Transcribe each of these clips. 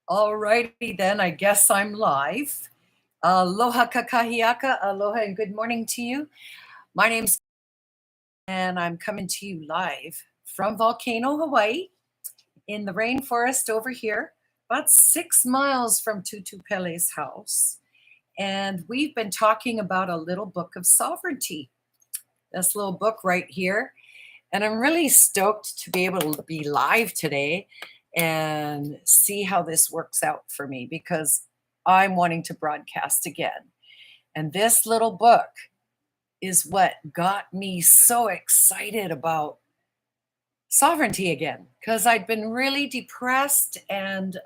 Alrighty then, I guess I'm live. Aloha kakahiaka, aloha and good morning to you. My name's and I'm coming to you live from Volcano, Hawaii, in the rainforest over here, about 6 miles from Tutu Pele's house. And we've been talking about a little book of sovereignty, this little book right here. And I'm really stoked to be able to be live today and see how this works out for me because I'm wanting to broadcast again. And this little book is what got me so excited about sovereignty again because I'd been really depressed and,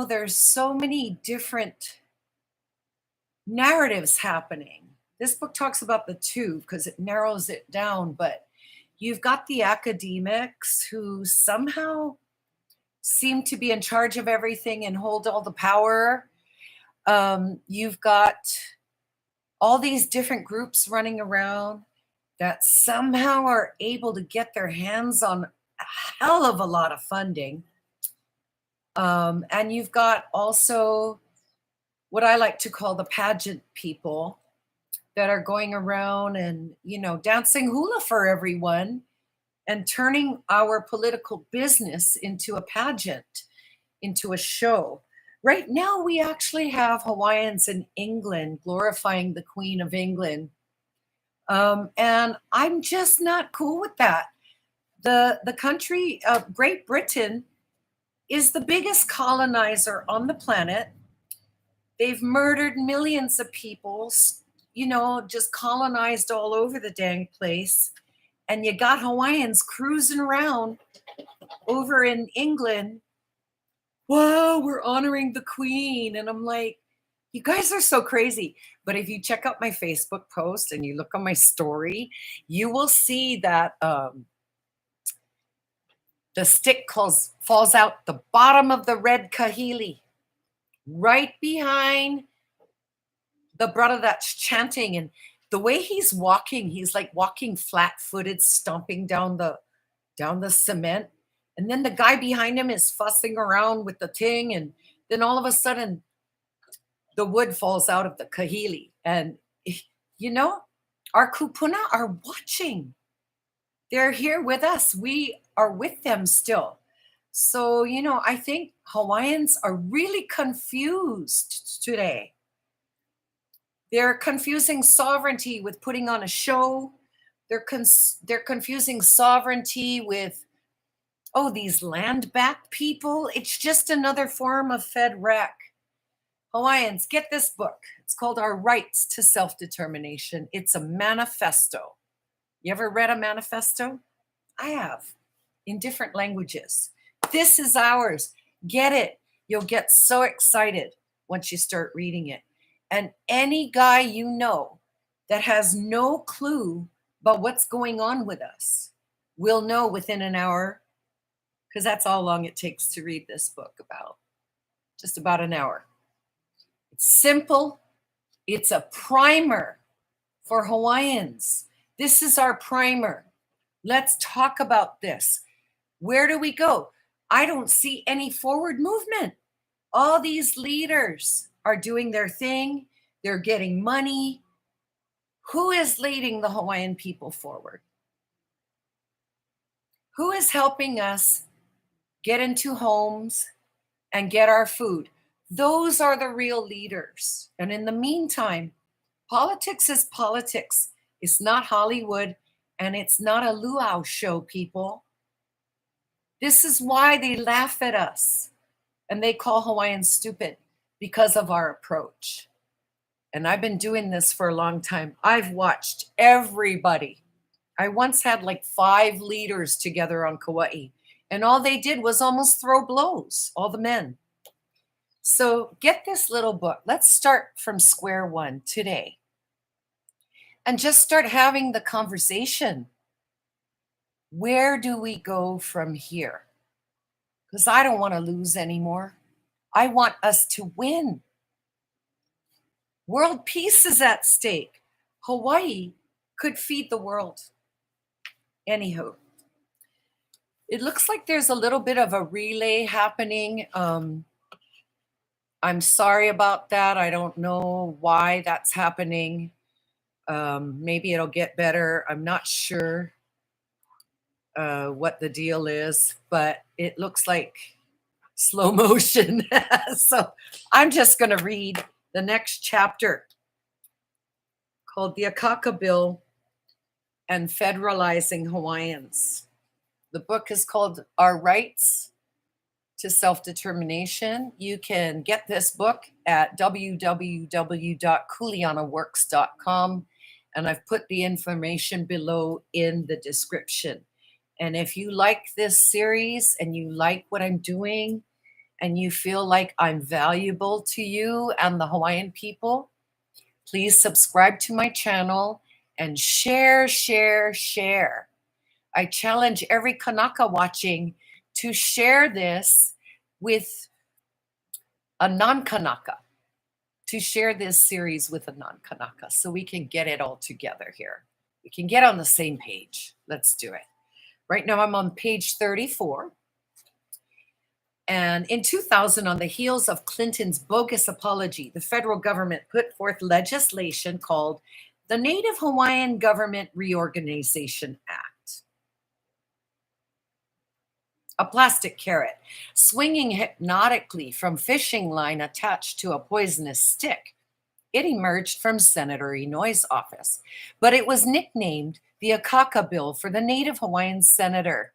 there's so many different narratives happening. This book talks about the two because it narrows it down, but you've got the academics who somehow seem to be in charge of everything and hold all the power. You've got all these different groups running around that somehow are able to get their hands on a hell of a lot of funding. And you've got also what I like to call the pageant people that are going around and, dancing hula for everyone and turning our political business into a pageant, into a show. Right now, we actually have Hawaiians in England glorifying the Queen of England. And I'm just not cool with that. The country of Great Britain is the biggest colonizer on the planet. They've murdered millions of people, just colonized all over the dang place. And you got Hawaiians cruising around over in England. Whoa, we're honoring the Queen. And I'm like, you guys are so crazy. But if you check out my Facebook post and you look on my story, you will see that the stick falls out the bottom of the red kahili, right behind the brother that's chanting. And the way he's walking, he's like walking flat-footed, stomping down the cement. And then the guy behind him is fussing around with the thing. And then all of a sudden, the wood falls out of the kahili. And, our kupuna are watching. They're here with us. We are with them still. So, I think Hawaiians are really confused today. They're confusing sovereignty with putting on a show. They're confusing sovereignty with, oh, these land back people. It's just another form of Fed rec. Hawaiians, get this book. It's called Our Rights to Self-Determination. It's a manifesto. You ever read a manifesto? I have, in different languages. This is ours. Get it. You'll get so excited once you start reading it. And any guy you know that has no clue about what's going on with us will know within an hour, because that's how long it takes to read this book, just about an hour. It's simple. It's a primer for Hawaiians. This is our primer. Let's talk about this. Where do we go? I don't see any forward movement. All these leaders are doing their thing. They're getting money. Who is leading the Hawaiian people forward? Who is helping us get into homes and get our food? Those are the real leaders. And in the meantime, politics is politics. It's not Hollywood, and it's not a luau show, people. This is why they laugh at us and they call Hawaiians stupid, because of our approach. And I've been doing this for a long time. I've watched everybody. I once had like 5 leaders together on Kauai, and all they did was almost throw blows, all the men. So get this little book. Let's start from square one today and just start having the conversation. Where do we go from here? Because I don't want to lose anymore. I want us to win. World peace is at stake. Hawaii could feed the world. Anywho, It looks like there's a little bit of a relay happening. I'm sorry about that. I don't know why that's happening. Maybe it'll get better. I'm not sure what the deal is, but it looks like slow motion. So I'm just going to read the next chapter called The Akaka Bill and Federalizing Hawaiians. The book is called Our Rights to Self-Determination. You can get this book at www.kuleanaworks.com, and I've put the information below in the description. And if you like this series and you like what I'm doing and you feel like I'm valuable to you and the Hawaiian people, please subscribe to my channel and share, share, share. I challenge every Kanaka watching to share this with a non-Kanaka, to share this series with a non-Kanaka so we can get it all together here. We can get on the same page. Let's do it. Right now I'm on page 34. And in 2000, on the heels of Clinton's bogus apology, the federal government put forth legislation called the Native Hawaiian Government Reorganization Act. A plastic carrot swinging hypnotically from fishing line attached to a poisonous stick. It emerged from Senator Inouye's office, but it was nicknamed the Akaka Bill for the Native Hawaiian senator,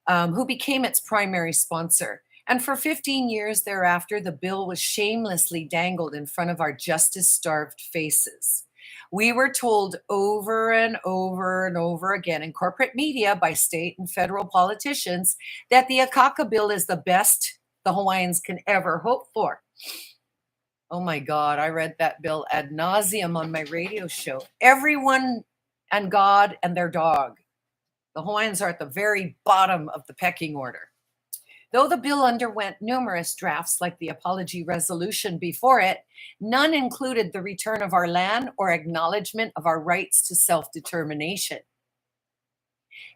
who became its primary sponsor. And for 15 years thereafter, the bill was shamelessly dangled in front of our justice-starved faces. We were told over and over and over again in corporate media by state and federal politicians that the Akaka Bill is the best the Hawaiians can ever hope for. Oh my God, I read that bill ad nauseum on my radio show. Everyone and God and their dog. The Hawaiians are at the very bottom of the pecking order. Though the bill underwent numerous drafts like the apology resolution before it, none included the return of our land or acknowledgement of our rights to self-determination.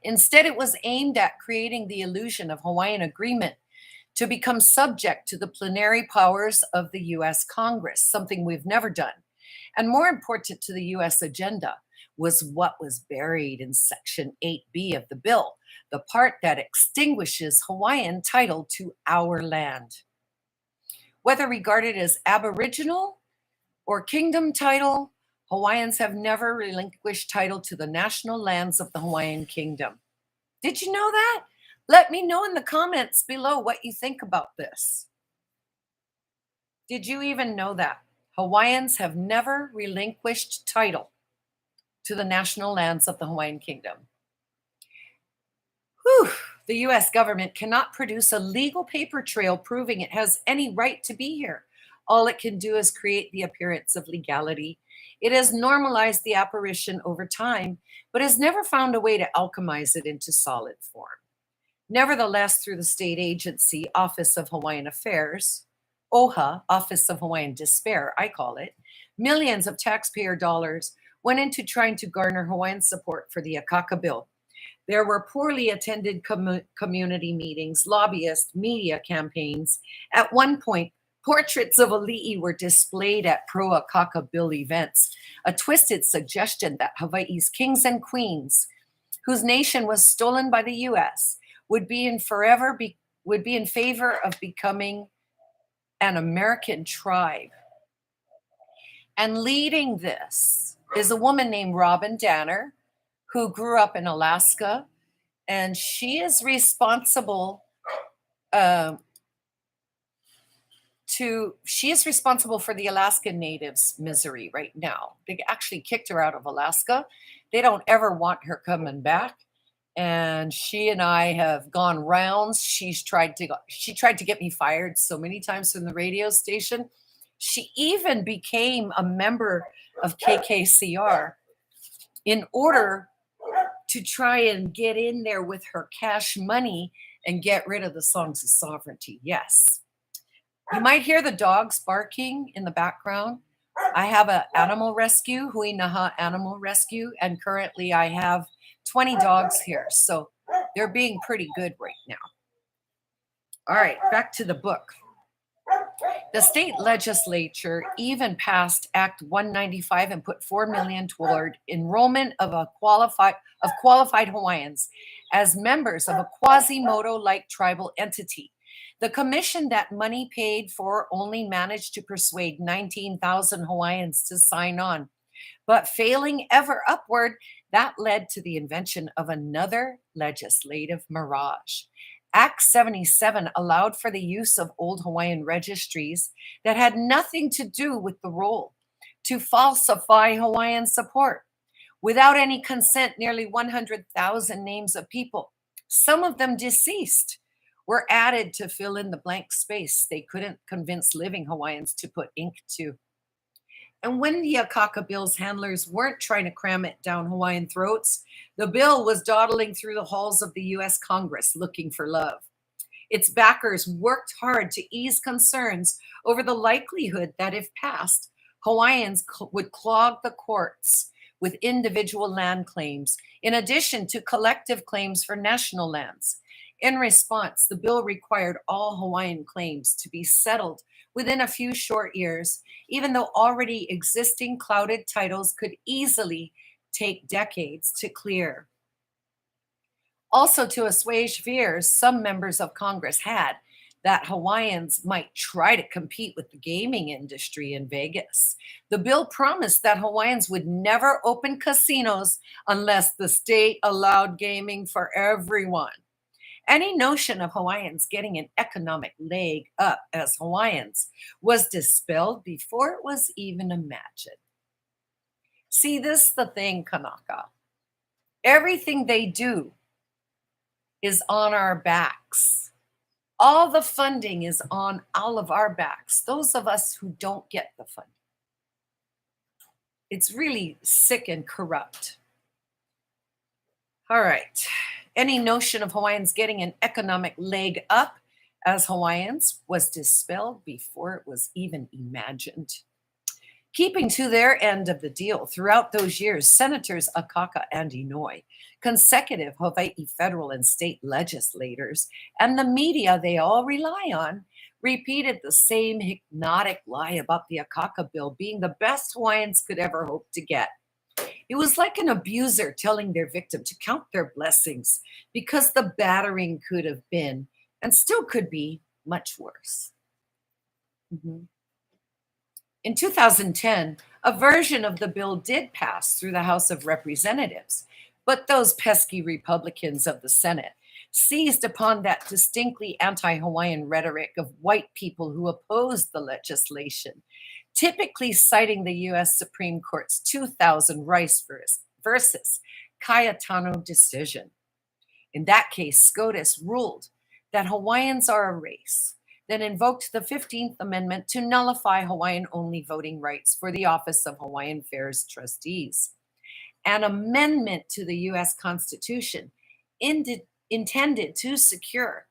Instead, it was aimed at creating the illusion of Hawaiian agreement to become subject to the plenary powers of the US Congress, something we've never done. And more important to the US agenda was what was buried in Section 8B of the bill, the part that extinguishes Hawaiian title to our land. Whether regarded as Aboriginal or Kingdom title, Hawaiians have never relinquished title to the national lands of the Hawaiian Kingdom. Did you know that? Let me know in the comments below what you think about this. Did you even know that? Hawaiians have never relinquished title to the national lands of the Hawaiian Kingdom. Whew. The US government cannot produce a legal paper trail proving it has any right to be here. All it can do is create the appearance of legality. It has normalized the apparition over time, but has never found a way to alchemize it into solid form. Nevertheless, through the state agency, Office of Hawaiian Affairs, OHA, Office of Hawaiian Despair, I call it, millions of taxpayer dollars went into trying to garner Hawaiian support for the Akaka Bill. There were poorly attended community meetings, lobbyists, media campaigns. At one point, portraits of Ali'i were displayed at pro-Akaka Bill events, a twisted suggestion that Hawaii's kings and queens, whose nation was stolen by the US, would be in favor of becoming an American tribe. And leading this is a woman named Robin Danner, who grew up in Alaska, and she is responsible for the Alaskan Natives' misery right now. They actually kicked her out of Alaska. They don't ever want her coming back. And she and I have gone rounds. She tried to get me fired so many times from the radio station. She even became a member of KKCR in order to try and get in there with her cash money and get rid of the songs of sovereignty. Yes. You might hear the dogs barking in the background. I have an animal rescue, Hui Naha Animal Rescue, and currently I have 20 dogs here. So They're being pretty good right now. All right, back to the book. The state legislature even passed Act 195 and put $4 million toward enrollment of qualified Hawaiians as members of a Quasimodo-like tribal entity. The commission that money paid for only managed to persuade 19,000 Hawaiians to sign on. But failing ever upward, that led to the invention of another legislative mirage. Act 77 allowed for the use of old Hawaiian registries that had nothing to do with the role to falsify Hawaiian support. Without any consent, nearly 100,000 names of people, some of them deceased, were added to fill in the blank space they couldn't convince living Hawaiians to put ink to. And when the Akaka Bill's handlers weren't trying to cram it down Hawaiian throats, the bill was dawdling through the halls of the US Congress looking for love. Its backers worked hard to ease concerns over the likelihood that if passed, Hawaiians would clog the courts with individual land claims, in addition to collective claims for national lands. In response, the bill required all Hawaiian claims to be settled within a few short years, even though already existing clouded titles could easily take decades to clear. Also, to assuage fears some members of Congress had that Hawaiians might try to compete with the gaming industry in Vegas, the bill promised that Hawaiians would never open casinos unless the state allowed gaming for everyone. Any notion of Hawaiians getting an economic leg up as Hawaiians was dispelled before it was even imagined. See, this is the thing, Kanaka. Everything they do is on our backs. All the funding is on all of our backs, those of us who don't get the funding. It's really sick and corrupt. All right. Any notion of Hawaiians getting an economic leg up as Hawaiians was dispelled before it was even imagined. Keeping to their end of the deal throughout those years, Senators Akaka and Inouye, consecutive Hawaii federal and state legislators, and the media they all rely on, repeated the same hypnotic lie about the Akaka bill being the best Hawaiians could ever hope to get. It was like an abuser telling their victim to count their blessings because the battering could have been, and still could be, much worse. In 2010, a version of the bill did pass through the House of Representatives, but those pesky Republicans of the Senate seized upon that distinctly anti-Hawaiian rhetoric of white people who opposed the legislation, typically citing the U.S. Supreme Court's 2000 Rice versus Cayetano decision. In that case, SCOTUS ruled that Hawaiians are a race, then invoked the 15th Amendment to nullify Hawaiian-only voting rights for the Office of Hawaiian Affairs Trustees. An amendment to the U.S. Constitution intended to secure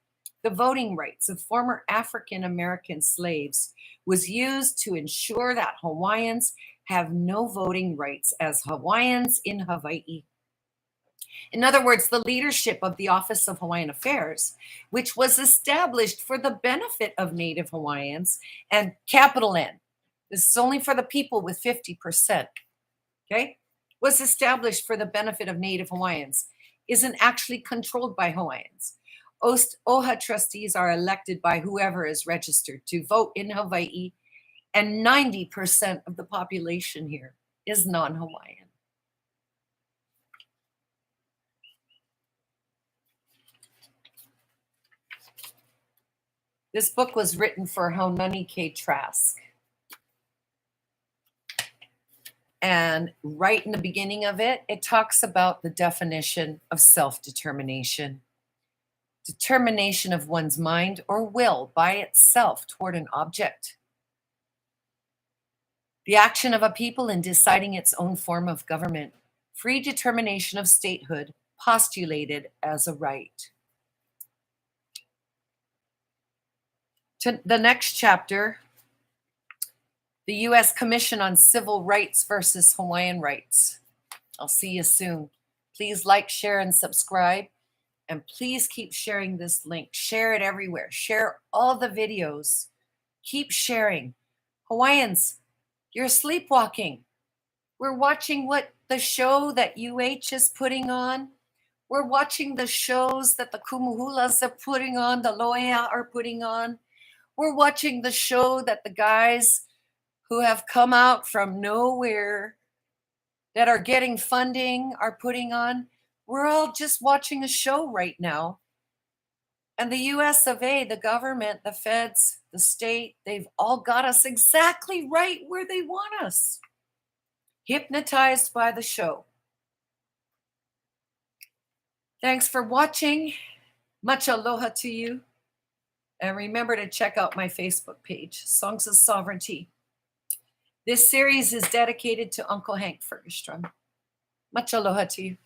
the voting rights of former African American slaves was used to ensure that Hawaiians have no voting rights as Hawaiians in Hawaii. In other words, the leadership of the Office of Hawaiian Affairs, which was established for the benefit of Native Hawaiians, and capital N, this is only for the people with 50%, okay, was established for the benefit of Native Hawaiians, isn't actually controlled by Hawaiians. OHA trustees are elected by whoever is registered to vote in Hawaii, and 90% of the population here is non-Hawaiian. This book was written for Haunani K. Trask. And right in the beginning of it, it talks about the definition of self-determination. Determination of one's mind or will by itself toward an object. The action of a people in deciding its own form of government. Free determination of statehood postulated as a right. To the next chapter, the U.S. Commission on Civil Rights versus Hawaiian Rights. I'll see you soon. Please like, share, and subscribe. And please keep sharing this link. Share it everywhere. Share all the videos. Keep sharing. Hawaiians, you're sleepwalking. We're watching what the show that UH is putting on. We're watching the shows that the Kumuhulas are putting on, the Loea are putting on. We're watching the show that the guys who have come out from nowhere that are getting funding are putting on. We're all just watching a show right now. And the US of A, the government, the feds, the state, they've all got us exactly right where they want us. Hypnotized by the show. Thanks for watching. Much aloha to you. And remember to check out my Facebook page, Songs of Sovereignty. This series is dedicated to Uncle Hank Fergestrom. Much aloha to you.